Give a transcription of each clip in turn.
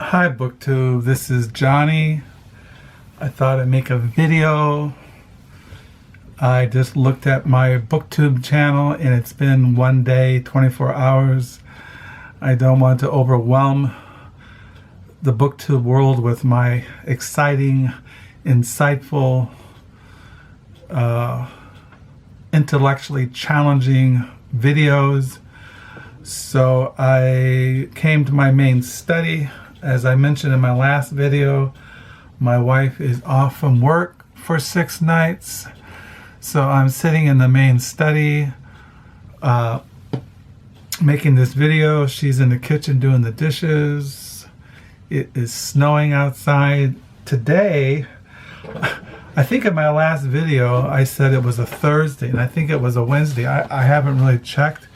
Hi BookTube, this is Johnny. I thought I'd make a video. I just looked at my BookTube channel and it's been one day, 24 hours. I don't want to overwhelm the BookTube world with my exciting, insightful, intellectually challenging videos. So I came to my main study. As I mentioned in my last video, my wife is off from work for 6 nights. So I'm sitting in the main study making this video. She's in the kitchen doing the dishes. It is snowing outside. Today, I think in my last video I said it was a Thursday, and I think it was a Wednesday. I haven't really checked.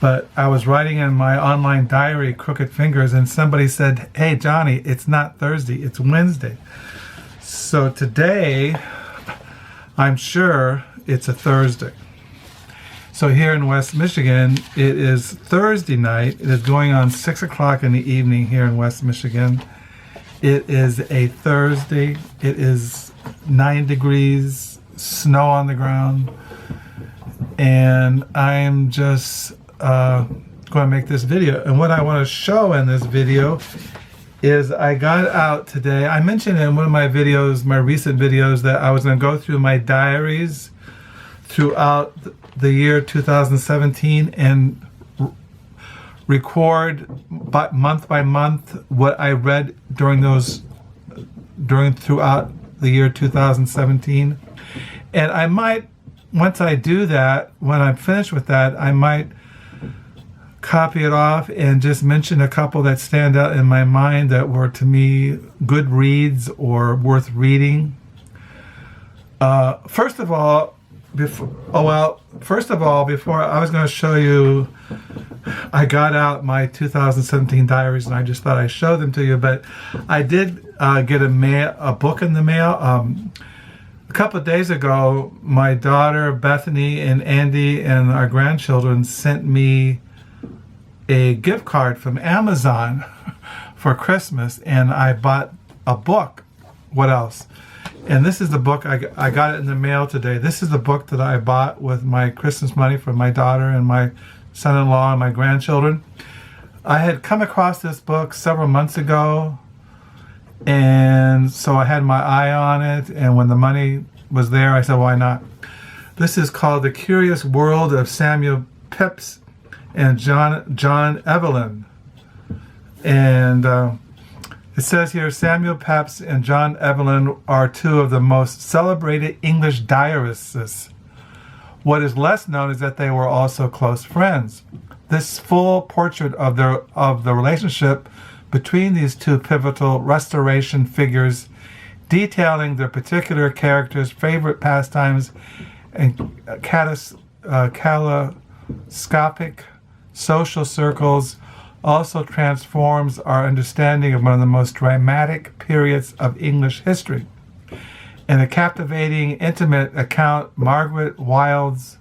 But I was writing in my online diary, Crooked Fingers, and somebody said, "Hey Johnny, it's not Thursday, it's Wednesday." So today, I'm sure it's a Thursday. So here in West Michigan, it is Thursday night. It is going on 6 o'clock in the evening here in West Michigan. It is a Thursday. It is 9 degrees, snow on the ground, and I'm just going to make this video. And what I want to show in this video is I got out today. I mentioned in one of my videos, my recent videos, that I was going to go through my diaries throughout the year 2017 and record month by month what I read throughout the year 2017. And I might, once I do that, when I'm finished with that, I might copy it off and just mention a couple that stand out in my mind that were to me good reads or worth reading. First of all, before I was going to show you, I got out my 2017 diaries and I just thought I'd show them to you, but I did get a book in the mail. A couple of days ago, my daughter Bethany and Andy and our grandchildren sent me a gift card from Amazon for Christmas, and I bought a book. What else? And this is the book. I got it in the mail today. This is the book that I bought with my Christmas money for my daughter and my son-in-law and my grandchildren. I had come across this book several months ago, and so I had my eye on it, and when the money was there, I said, why not? This is called The Curious World of Samuel Pepys and John Evelyn. And it says here, Samuel Pepys and John Evelyn are two of the most celebrated English diarists. What is less known is that they were also close friends. This full portrait of the relationship between these two pivotal Restoration figures, detailing their particular characters' favorite pastimes and kaleidoscopic social circles, also transforms our understanding of one of the most dramatic periods of English history. In a captivating, intimate account, Margaret Wills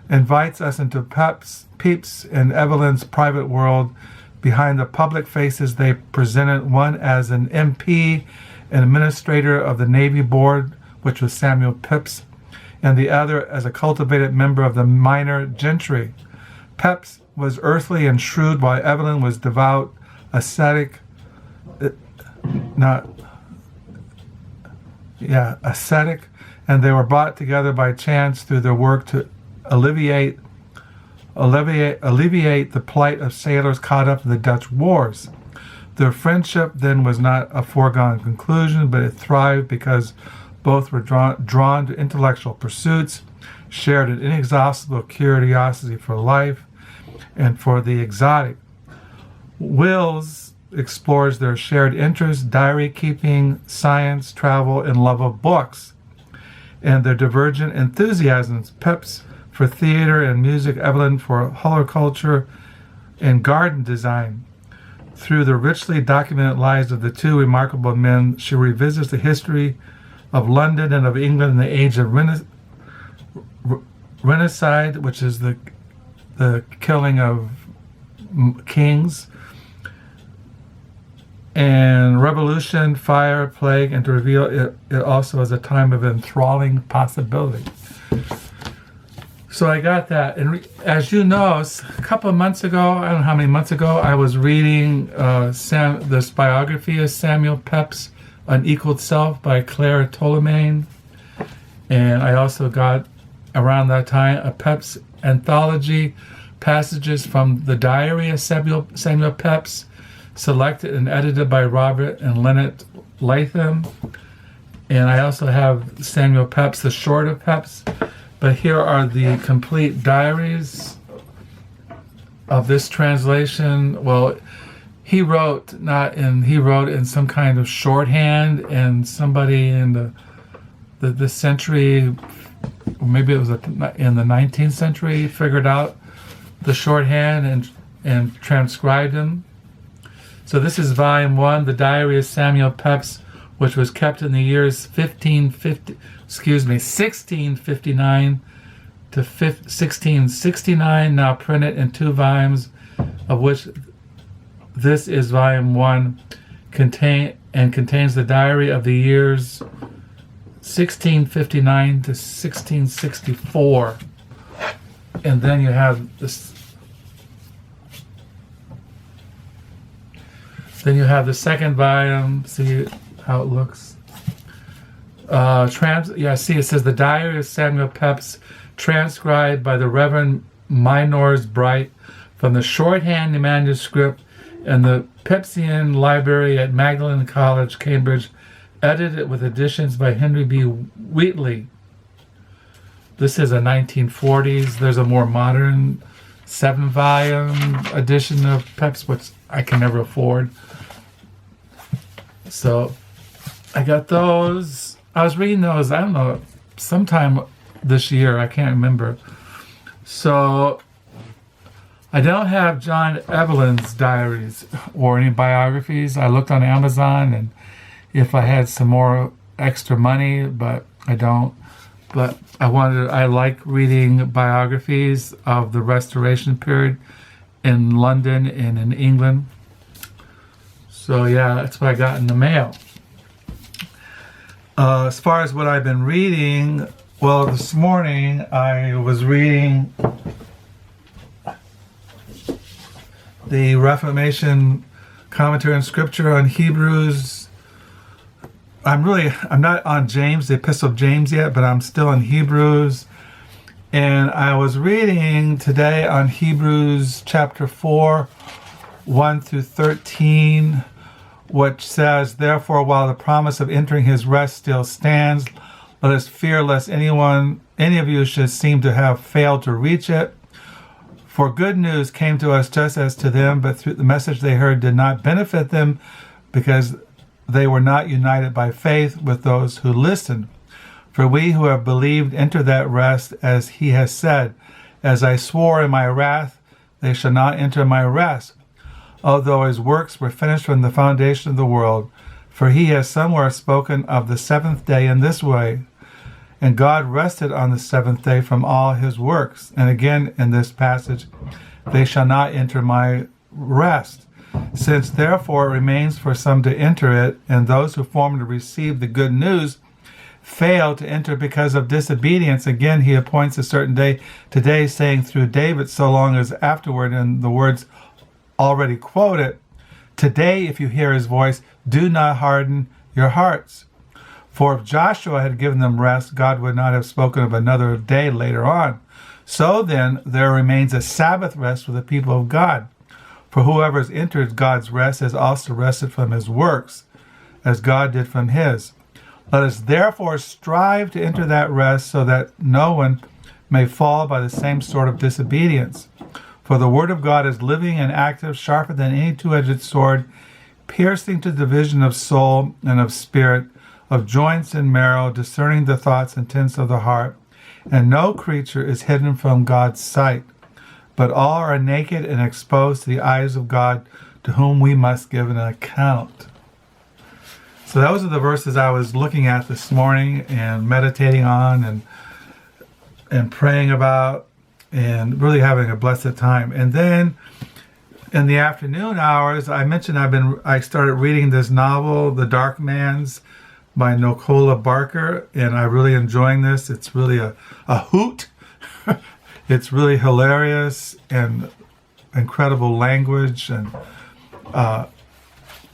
invites us into Pepys and Evelyn's private world. Behind the public faces they presented, one as an MP and administrator of the Navy Board, which was Samuel Pepys, and the other as a cultivated member of the minor gentry. Pepys was earthly and shrewd, while Evelyn was devout, ascetic, and they were brought together by chance through their work to alleviate the plight of sailors caught up in the Dutch wars. Their friendship then was not a foregone conclusion, but it thrived because both were drawn to intellectual pursuits, shared an inexhaustible curiosity for life and for the exotic. Wills explores their shared interests, diary keeping, science, travel, and love of books, and their divergent enthusiasms. Pepys for theater and music, Evelyn for horticulture and garden design. Through the richly documented lives of the two remarkable men, she revisits the history of London and of England in the age of Renaissance, which is the killing of kings, and revolution, fire, plague, and to reveal it also as a time of enthralling possibility. So I got that. And as you know, a couple of months ago, I don't know how many months ago, I was reading this biography of Samuel Pepys, Unequalled Self by Claire Tomalin. And I also got, around that time, a Peps anthology, passages from the diary of Samuel Pepys, selected and edited by Robert and Linnet Latham. And I also have Samuel Pepys, The Short of Pepys. But here are the complete diaries of this translation. Well, he wrote in some kind of shorthand, and somebody in the century, or maybe it was in the 19th century, figured out the shorthand and transcribed them. So this is volume 1, the diary of Samuel Pepys, which was kept in the years 1659 to 1669, now printed in 2 volumes, of which this is volume 1, contains the diary of the years 1659 to 1664. And then you have this. Then you have the second volume. See how it looks. See, it says the diary of Samuel Pepys, transcribed by the Reverend Mynors Bright from the Shorthand Manuscript in the Pepysian Library at Magdalene College, Cambridge, edited with additions by Henry B. Wheatley. This is a 1940s. There's a more modern 7-volume edition of Pepys, which I can never afford. So I got those. I was reading those, I don't know, sometime this year. I can't remember. So I don't have John Evelyn's diaries or any biographies. I looked on Amazon, and if I had some more extra money, but I don't. But I like reading biographies of the Restoration period in London and in England. So yeah, that's what I got in the mail. As far as what I've been reading, well, this morning I was reading the Reformation commentary on Scripture on Hebrews. I'm not on James, the Epistle of James yet, but I'm still in Hebrews. And I was reading today on Hebrews chapter 4, 1 through 13, which says, "Therefore, while the promise of entering his rest still stands, let us fear lest any of you should seem to have failed to reach it. For good news came to us just as to them, but through the message they heard did not benefit them, because they were not united by faith with those who listened. For we who have believed enter that rest, as he has said, as I swore in my wrath, they shall not enter my rest, although his works were finished from the foundation of the world. For he has somewhere spoken of the 7th day in this way, and God rested on the 7th day from all his works. And again in this passage, they shall not enter my rest. Since therefore it remains for some to enter it, and those who formerly received the good news failed to enter because of disobedience, again he appoints a certain day today, saying through David so long as afterward, in the words already quoted, today if you hear his voice, do not harden your hearts. For if Joshua had given them rest, God would not have spoken of another day later on. So then there remains a Sabbath rest for the people of God. For whoever has entered God's rest has also rested from his works, as God did from his. Let us therefore strive to enter that rest, so that no one may fall by the same sort of disobedience. For the word of God is living and active, sharper than any two-edged sword, piercing to the division of soul and of spirit, of joints and marrow, discerning the thoughts and intents of the heart. And no creature is hidden from God's sight, but all are naked and exposed to the eyes of God, to whom we must give an account." So those are the verses I was looking at this morning and meditating on and praying about, and really having a blessed time. And then in the afternoon hours, I mentioned I started reading this novel, The Darkmans, by Nicola Barker, and I'm really enjoying this. It's really a hoot. It's really hilarious and incredible language, and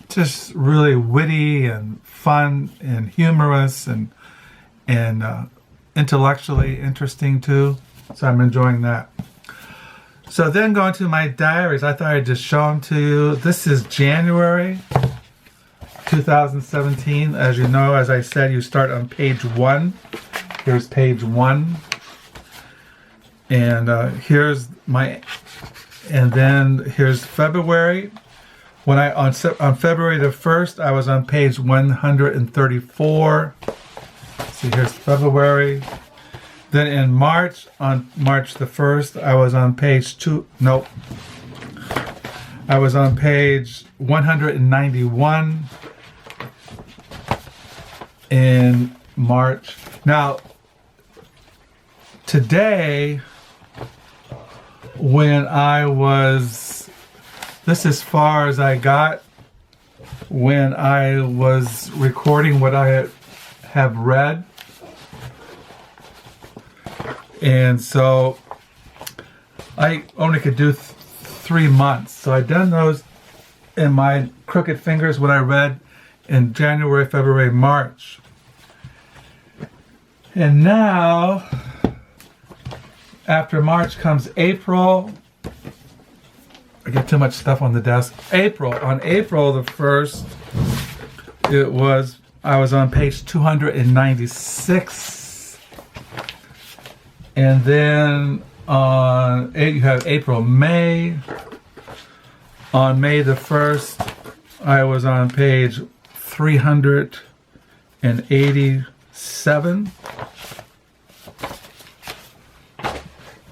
just really witty and fun and humorous and intellectually interesting too. So I'm enjoying that. So then going to my diaries, I thought I'd just show them to you. This is January 2017. As you know, as I said, you start on page 1. Here's page 1. And and then here's February. On February the 1st, I was on page 134. See, here's February. Then in March, on March the 1st, I was on page 2. Nope. I was on page 191 in March. Now, today, this is as far as I got when I was recording what I have read. And so I only could do 3 months. So I done those in my crooked fingers, what I read in January, February, March. And now, after March comes April. I get too much stuff on the desk. On April the 1st, I was on page 296. And then you have April, May. On May the 1st, I was on page 387.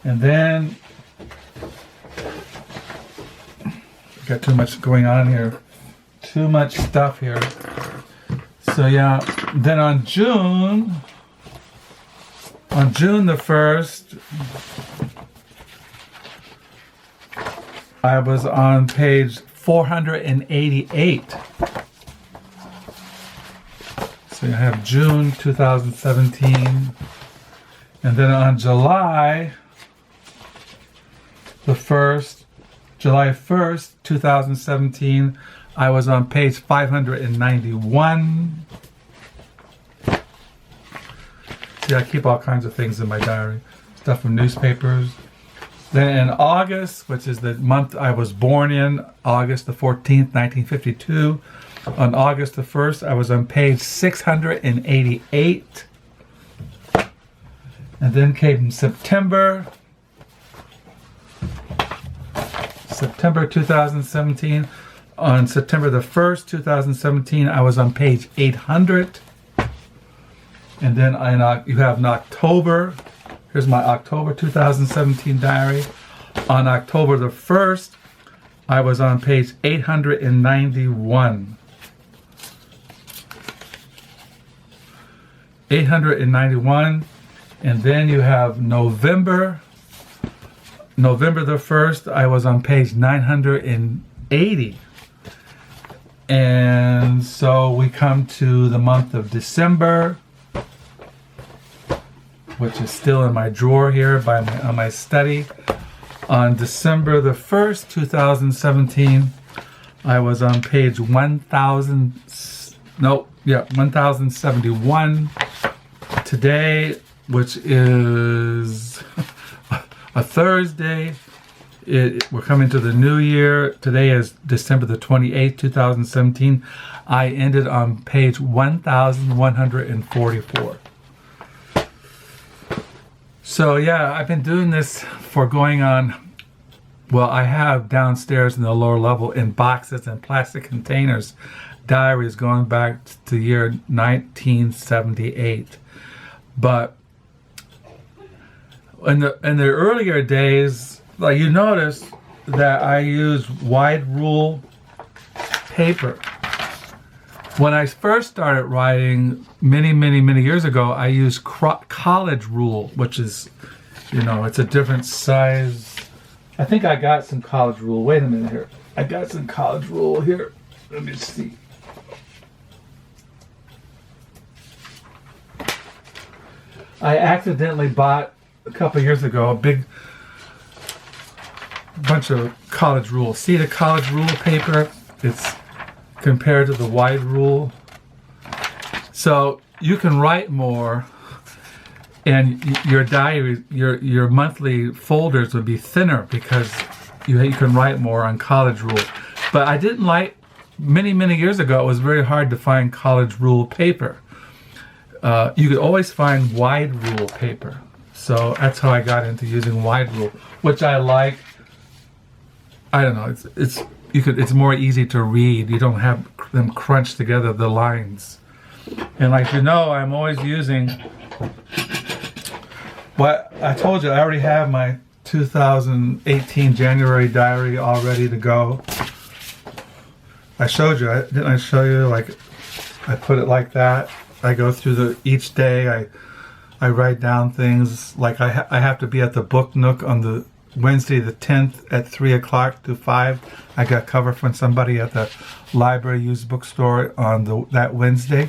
And then, got too much going on here. Too much stuff here. So yeah, then on June the 1st, I was on page 488. So you have June 2017. And then on July 1st, 2017, I was on page 591. See, I keep all kinds of things in my diary. Stuff from newspapers. Then in August, which is the month I was born in, August the 14th, 1952, on August the 1st, I was on page 688. And then came September 2017. On September the 1st, 2017, I was on page 800. And then you have in October. Here's my October 2017 diary. On October the 1st, I was on page 891. 891. And then you have November the 1st, I was on page 980. And so we come to the month of December, which is still in my drawer here on my study. On December the 1st, 2017, I was on page 1071. Today, which is a Thursday, we're coming to the new year. Today is December the 28th, 2017. I ended on page 1144. So yeah, I've been doing this for going on, well, I have downstairs in the lower level in boxes and plastic containers, diaries going back to the year 1978. But in the earlier days, like you notice that I use wide rule paper. When I first started writing many years ago, I used college rule, which is, it's a different size. I think I got some college rule. Wait a minute here. I got some college rule here. Let me see. I accidentally bought a couple years ago a big bunch of college rules. See the college rule paper? It's compared to the wide rule. So you can write more, and your diary, your monthly folders would be thinner because you can write more on college rule. But I didn't like, many years ago, it was very hard to find college rule paper. You could always find wide rule paper. So that's how I got into using wide rule, which I like. I don't know, it's more easy to read. You don't have them crunch together, the lines. And like you know, I'm always using what I told you. I already have my 2018 January diary all ready to go. I showed you, didn't I show you? Like, I put it like that. I go through each day. I write down things. Like I have to be at the Book Nook on the Wednesday the 10th at 3 o'clock to 5. I got cover from somebody at the library used bookstore on that Wednesday.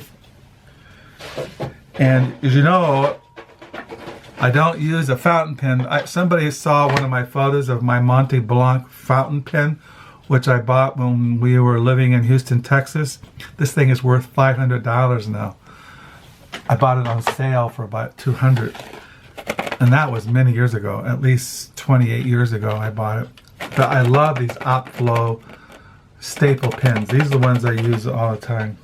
And as you know, I don't use a fountain pen. Somebody saw one of my photos of my Monte Blanc fountain pen, which I bought when we were living in Houston, Texas. This thing is worth $500 now. I bought it on sale for about $200. And that was many years ago, at least 28 years ago I bought it. But I love these Optflow staple pens. These are the ones I use all the time.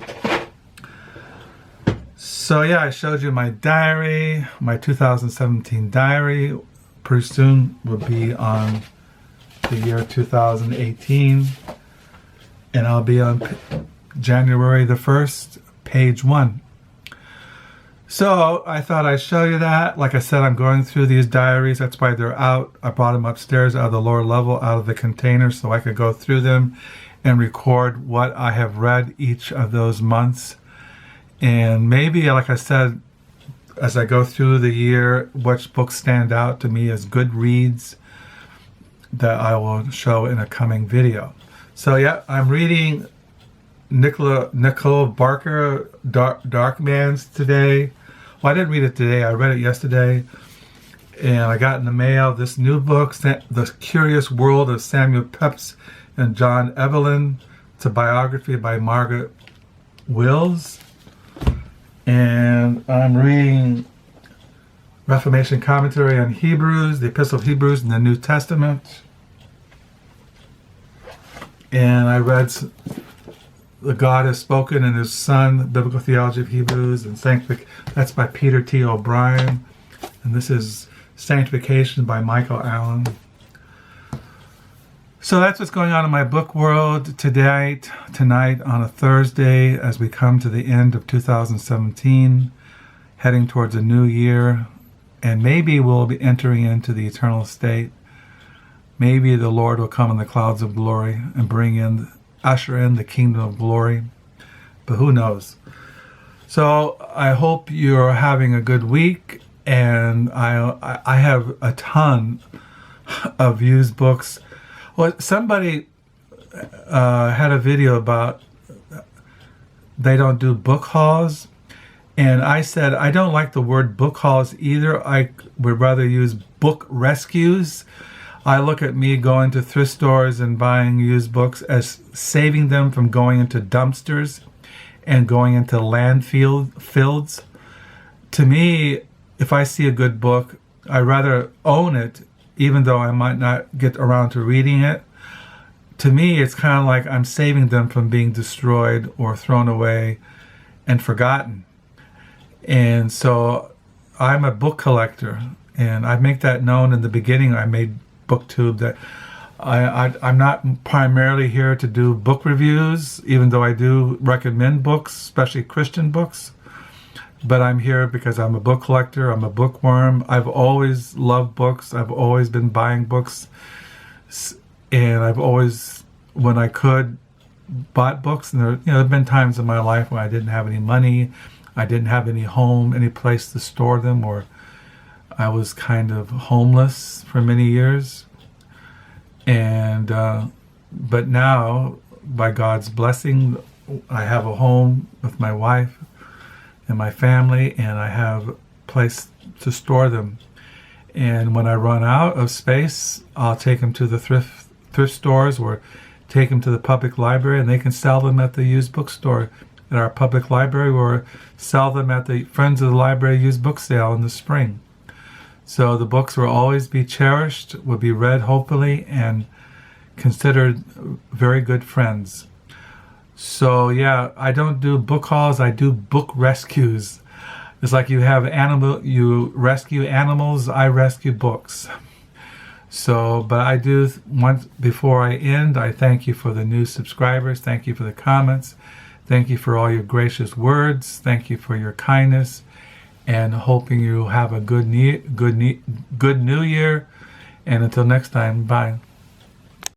So yeah, I showed you my diary, my 2017 diary. Pretty soon will be on the year 2018. And I'll be on January the 1st, page 1. So I thought I'd show you that. Like I said, I'm going through these diaries. That's why they're out. I brought them upstairs out of the lower level, out of the container, so I could go through them and record what I have read each of those months. And maybe, like I said, as I go through the year, which books stand out to me as good reads that I will show in a coming video. So yeah, I'm reading Nicola Barker, Darkmans today. Well, I didn't read it today. I read it yesterday. And I got in the mail this new book, The Curious World of Samuel Peps and John Evelyn. It's a biography by Margaret Wills. And I'm reading Reformation Commentary on Hebrews, the Epistle of Hebrews in the New Testament. And I read The God Has Spoken in His Son, Biblical Theology of Hebrews, and that's by Peter T. O'Brien. And this is Sanctification by Michael Allen. So that's what's going on in my book world tonight on a Thursday as we come to the end of 2017, heading towards a new year, and maybe we'll be entering into the eternal state. Maybe the Lord will come in the clouds of glory and usher in the kingdom of glory, but who knows? So I hope you're having a good week, and I have a ton of used books. Well, somebody had a video about they don't do book hauls, and I said I don't like the word book hauls either. I would rather use book rescues. I look at me going to thrift stores and buying used books as saving them from going into dumpsters and going into landfills. To me, if I see a good book, I'd rather own it, even though I might not get around to reading it. To me, it's kind of like I'm saving them from being destroyed or thrown away and forgotten. And so I'm a book collector, and I make that known in the beginning. I made BookTube that I'm not primarily here to do book reviews, even though I do recommend books, especially Christian books. But I'm here because I'm a book collector. I'm a bookworm. I've always loved books. I've always been buying books. And I've always, when I could, bought books. And there have been times in my life when I didn't have any money. I didn't have any home, any place to store them, or I was kind of homeless for many years. And But now, by God's blessing, I have a home with my wife and my family, and I have a place to store them. And when I run out of space, I'll take them to the thrift stores or take them to the public library, and they can sell them at the used bookstore at our public library, or sell them at the Friends of the Library used book sale in the spring. So the books will always be cherished, will be read hopefully, and considered very good friends. So yeah, I don't do book hauls, I do book rescues. It's like you rescue animals, I rescue books. So, but I do, before I end, I thank you for the new subscribers, thank you for the comments, thank you for all your gracious words, thank you for your kindness, and hoping you have a good new year. And until next time, bye.